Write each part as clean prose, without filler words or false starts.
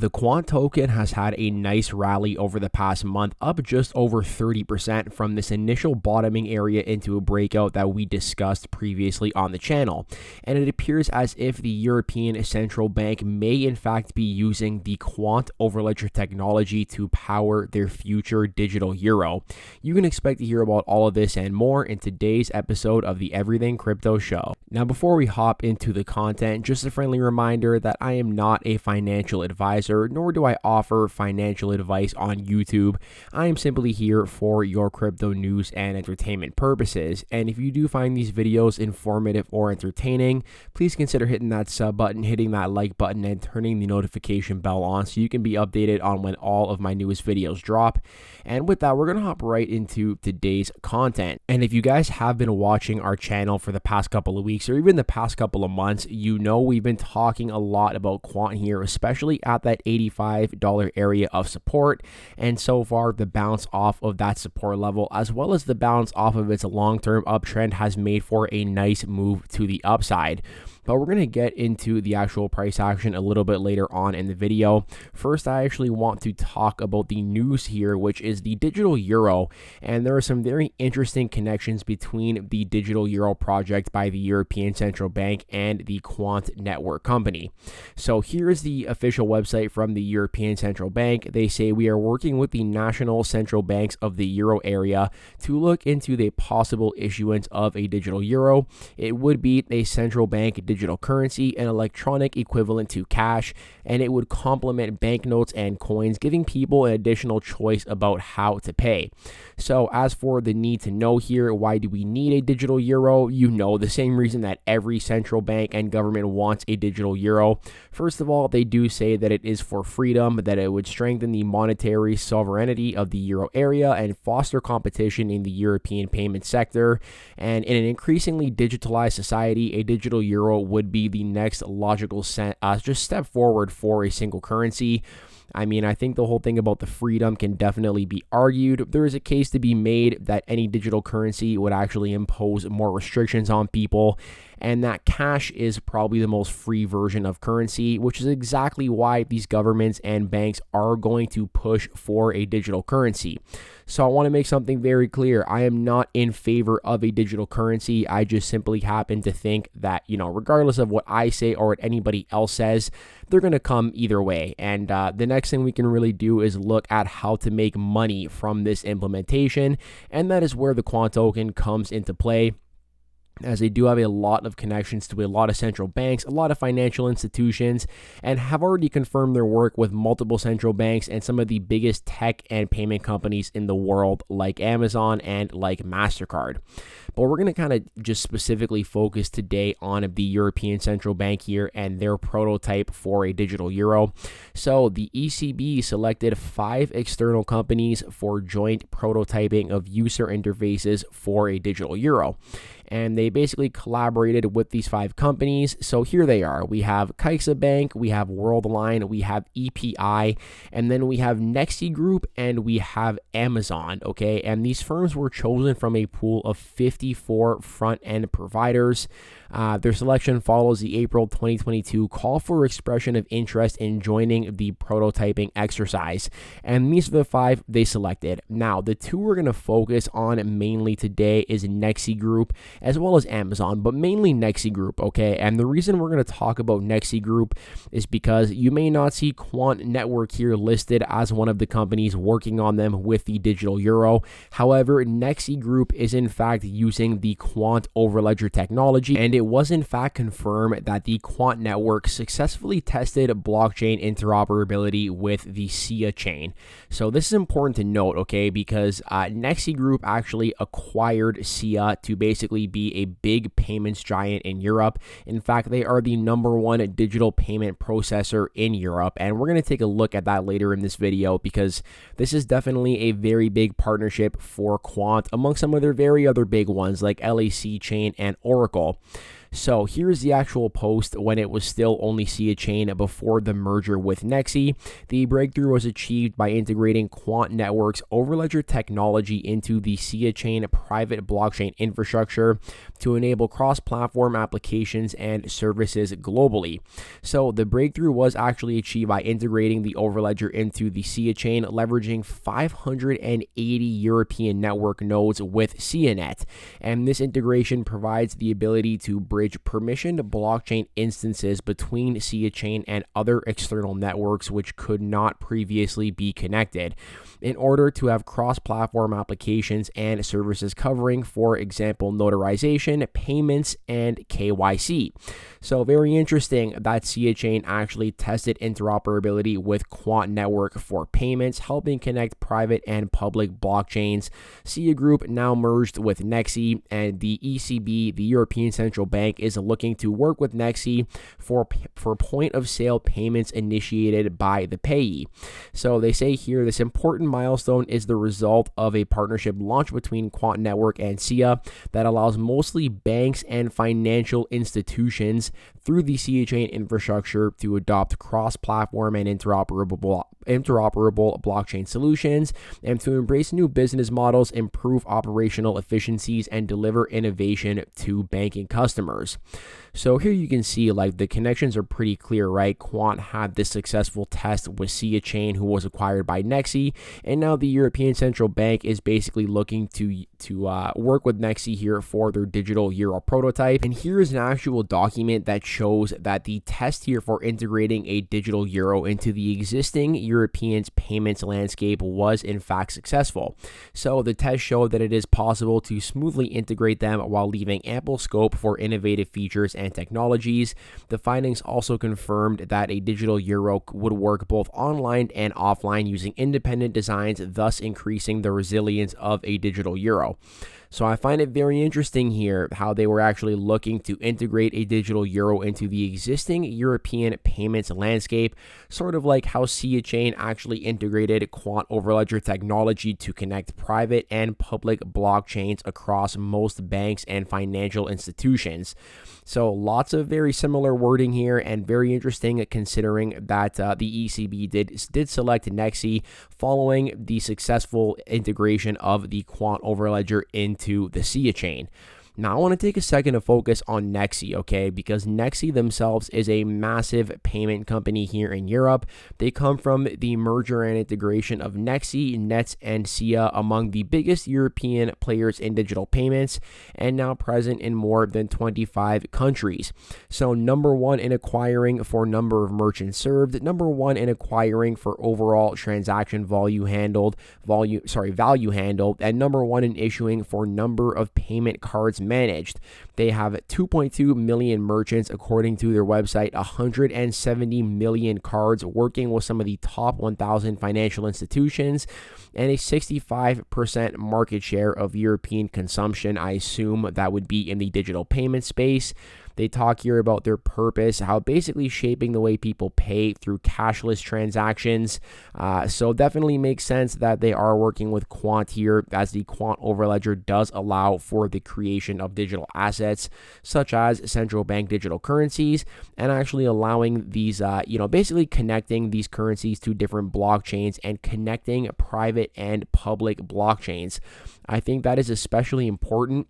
The Quant token has had a nice rally over the past month, up just over 30% from this initial bottoming area into a breakout that we discussed previously on the channel. And it appears as if the European Central Bank may in fact be using the Quant overledger technology to power their future digital euro. You can expect to hear about all of this and more in today's episode of the Everything Crypto Show. Now, before we hop into the content, just a friendly reminder that I am not a financial advisor, nor do I offer financial advice on YouTube. I am simply here for your crypto news and entertainment purposes. And if you do find these videos informative or entertaining, please consider hitting that sub button, hitting that like button, and turning the notification bell on so you can be updated on when all of my newest videos drop. And with that, we're going to hop right into today's content. And if you guys have been watching our channel for the past couple of weeks or even the past couple of months, you know we've been talking a lot about Quant here, especially at that $85 area of support. And so far, the bounce off of that support level, as well as the bounce off of its long-term uptrend, has made for a nice move to the upside. But we're going to get into the actual price action a little bit later on in the video. First, I actually want to talk about the news here, which is the digital euro. And there are some very interesting connections between the digital euro project by the European Central Bank and the Quant network company. So here's the official website from the European Central Bank. They say we are working with the national central banks of the euro area to look into the possible issuance of a digital euro. It would be a central bank digital currency, an electronic equivalent to cash, and it would complement banknotes and coins, giving people an additional choice about how to pay. So as for the need to know here, why do we need a digital euro? You know, the same reason that every central bank and government wants a digital euro. First of all, they do say that it is for freedom, that it would strengthen the monetary sovereignty of the euro area and foster competition in the European payment sector. And in an increasingly digitalized society, a digital euro would be the next logical just step forward for a single currency. I mean, I think the whole thing about the freedom can definitely be argued. There is a case to be made that any digital currency would actually impose more restrictions on people, and that cash is probably the most free version of currency, which is exactly why these governments and banks are going to push for a digital currency. So I want to make something very clear. I am not in favor of a digital currency. I just simply happen to think that, regardless of what I say or what anybody else says, they're going to come either way. And the next thing we can really do is look at how to make money from this implementation. And that is where the Quant token comes into play, as they do have a lot of connections to a lot of central banks, a lot of financial institutions, and have already confirmed their work with multiple central banks and some of the biggest tech and payment companies in the world, like Amazon and like MasterCard. But we're going to kind of just specifically focus today on the European Central Bank here and their prototype for a digital euro. So the ECB selected 5 external companies for joint prototyping of user interfaces for a digital euro. And they basically collaborated with these 5 companies. So here they are. We have CaixaBank, we have Worldline, we have EPI, and then we have NEXI Group, and we have Amazon, okay? And these firms were chosen from a pool of 54 front-end providers. Their selection follows the April 2022 call for expression of interest in joining the prototyping exercise. And these are the 5 they selected. Now, the 2 we're going to focus on mainly today is NEXI Group as well as Amazon, but mainly NEXI Group, okay? And the reason we're going to talk about NEXI Group is because you may not see Quant Network here listed as one of the companies working on them with the digital euro. However, NEXI Group is in fact using the Quant overledger technology, and it was in fact confirmed that the Quant network successfully tested blockchain interoperability with the SIA chain. So this is important to note, okay, because NEXI Group actually acquired SIA to basically be a big payments giant in Europe. In fact, they are the #1 digital payment processor in Europe, and we're going to take a look at that later in this video because this is definitely a very big partnership for Quant among some of their very other big ones like LAC Chain and Oracle. So here's the actual post when it was still only SIA Chain before the merger with NEXI. The breakthrough was achieved by integrating Quant Network's Overledger technology into the SIA Chain private blockchain infrastructure to enable cross-platform applications and services globally. So the breakthrough was actually achieved by integrating the Overledger into the SIA Chain, leveraging 580 European network nodes with SIAnet. And this integration provides the ability to bridge permissioned blockchain instances between SIA Chain and other external networks which could not previously be connected, in order to have cross-platform applications and services covering, for example, notarization, payments, and KYC. So very interesting that SIA Chain actually tested interoperability with Quant Network for payments, helping connect private and public blockchains. SIA Group now merged with NEXI, and the ECB, the European Central Bank, is looking to work with NEXI for point-of-sale payments initiated by the payee. So they say here this important milestone is the result of a partnership launched between Quant Network and SIA that allows mostly banks and financial institutions through the SIA Chain infrastructure to adopt cross-platform and interoperable blockchain solutions, and to embrace new business models, improve operational efficiencies, and deliver innovation to banking customers. So here you can see like the connections are pretty clear, right? Quant had this successful test with SIA Chain, who was acquired by NEXI, and now the European Central Bank is basically looking to work with NEXI here for their digital euro prototype. And here is an actual document that shows that the test here for integrating a digital euro into the existing European payments landscape was in fact successful. So the test showed that it is possible to smoothly integrate them while leaving ample scope for innovative features and technologies. The findings also confirmed that a digital euro would work both online and offline using independent designs, thus increasing the resilience of a digital euro. So I find it very interesting here how they were actually looking to integrate a digital euro into the existing European payments landscape, sort of like how SIA Chain actually integrated Quant Overledger technology to connect private and public blockchains across most banks and financial institutions. So lots of very similar wording here, and very interesting considering that the ECB did select NEXI following the successful integration of the Quant Overledger into the SIA Chain. Now, I want to take a second to focus on NEXI, okay, because NEXI themselves is a massive payment company here in Europe. They come from the merger and integration of NEXI, Nets, and SIA, among the biggest European players in digital payments, and now present in more than 25 countries. So, number one in acquiring for number of merchants served, number one in acquiring for overall transaction value handled, and number one in issuing for number of payment cards managed. They have 2.2 million merchants according to their website, 170 million cards working with some of the top 1,000 financial institutions, and a 65% market share of European consumption. I assume that would be in the digital payment space. They talk here about their purpose, how basically shaping the way people pay through cashless transactions. So definitely makes sense that they are working with Quant here, as the Quant Overledger does allow for the creation of digital assets such as central bank digital currencies, and actually allowing these, basically connecting these currencies to different blockchains and connecting private and public blockchains. I think that is especially important.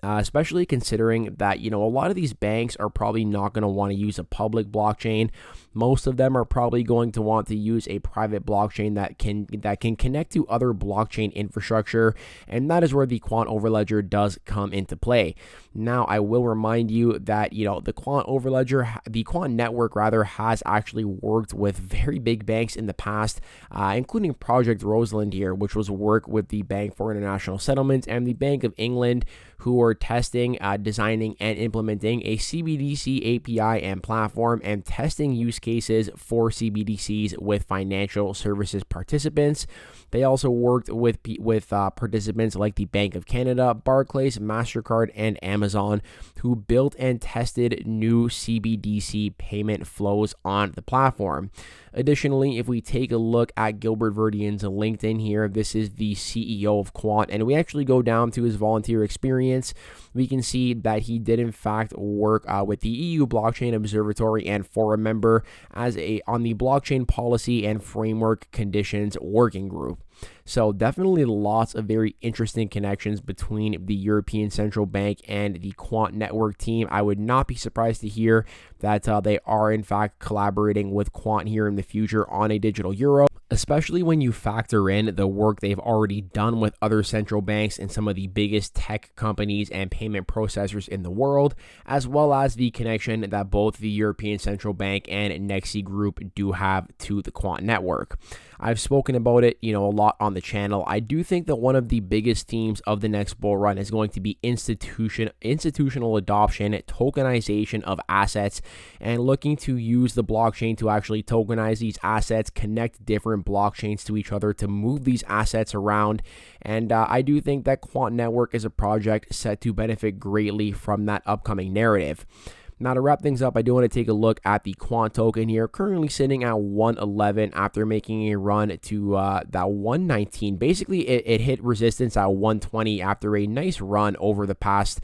Especially considering that, a lot of these banks are probably not going to want to use a public blockchain. Most of them are probably going to want to use a private blockchain that can connect to other blockchain infrastructure, and that is where the Quant Overledger does come into play. Now, I will remind you that, the Quant Network has actually worked with very big banks in the past, including Project Rosalind here, which was work with the Bank for International Settlements and the Bank of England, who are testing, designing, and implementing a CBDC API and platform, and testing use cases for CBDCs with financial services participants. They also worked with participants like the Bank of Canada, Barclays, MasterCard, and Amazon, who built and tested new CBDC payment flows on the platform. Additionally, if we take a look at Gilbert Verdian's LinkedIn here, this is the CEO of Quant, and we actually go down to his volunteer experience. We can see that he did in fact work with the EU Blockchain Observatory and Forum member on the Blockchain Policy and Framework Conditions Working Group. So definitely lots of very interesting connections between the European Central Bank and the Quant Network team. I would not be surprised to hear that they are in fact collaborating with Quant here in the future on a digital euro, especially when you factor in the work they've already done with other central banks and some of the biggest tech companies and payment processors in the world, as well as the connection that both the European Central Bank and NEXI Group do have to the Quant network. I've spoken about it, a lot on the channel. I do think that one of the biggest themes of the next bull run is going to be institutional adoption, tokenization of assets, and looking to use the blockchain to actually tokenize these assets, connect different blockchains to each other to move these assets around. And I do think that Quant Network is a project set to benefit greatly from that upcoming narrative. Now, to wrap things up, I do want to take a look at the Quant token here, currently sitting at 111 after making a run to that 119. Basically, it hit resistance at 120 after a nice run over the past,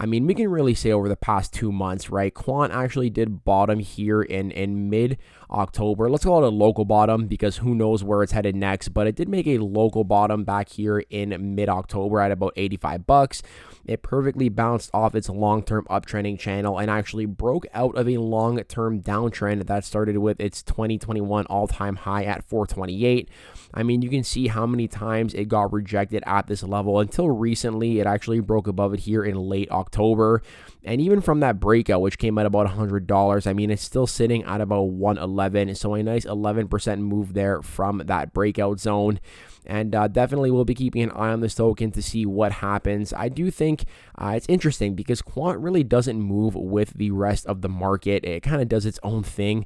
we can really say over the past 2 months, right? Quant actually did bottom here in mid-October. Let's call it a local bottom because who knows where it's headed next, but it did make a local bottom back here in mid-October at about 85 bucks. It perfectly bounced off its long-term uptrending channel and actually broke out of a long-term downtrend that started with its 2021 all-time high at 428. You can see how many times it got rejected at this level until recently. It actually broke above it here in late October. And even from that breakout, which came at about $100, it's still sitting at about 111. So a nice 11% move there from that breakout zone. And definitely we'll be keeping an eye on this token to see what happens. I do think it's interesting because Quant really doesn't move with the rest of the market. It kind of does its own thing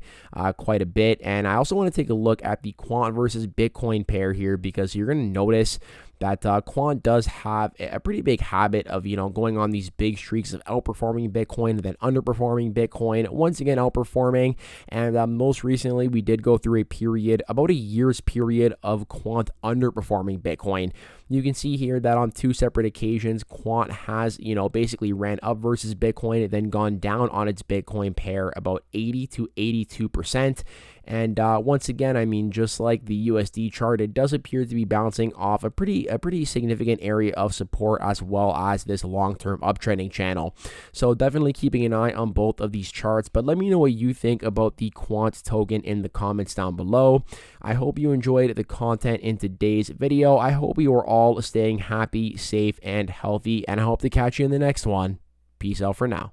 quite a bit. And I also want to take a look at the Quant versus Bitcoin pair here because you're going to notice that Quant does have a pretty big habit of, going on these big streaks of outperforming Bitcoin and then underperforming Bitcoin, once again outperforming. And most recently, we did go through a period, about a year's period of Quant underperforming Bitcoin. You can see here that on 2 separate occasions, Quant has, basically ran up versus Bitcoin and then gone down on its Bitcoin pair about 80 to 82%. And once again, just like the USD chart, it does appear to be bouncing off a pretty significant area of support as well as this long-term uptrending channel. So definitely keeping an eye on both of these charts. But let me know what you think about the Quant token in the comments down below. I hope you enjoyed the content in today's video. I hope you are all staying happy, safe, and healthy, and I hope to catch you in the next one. Peace out for now.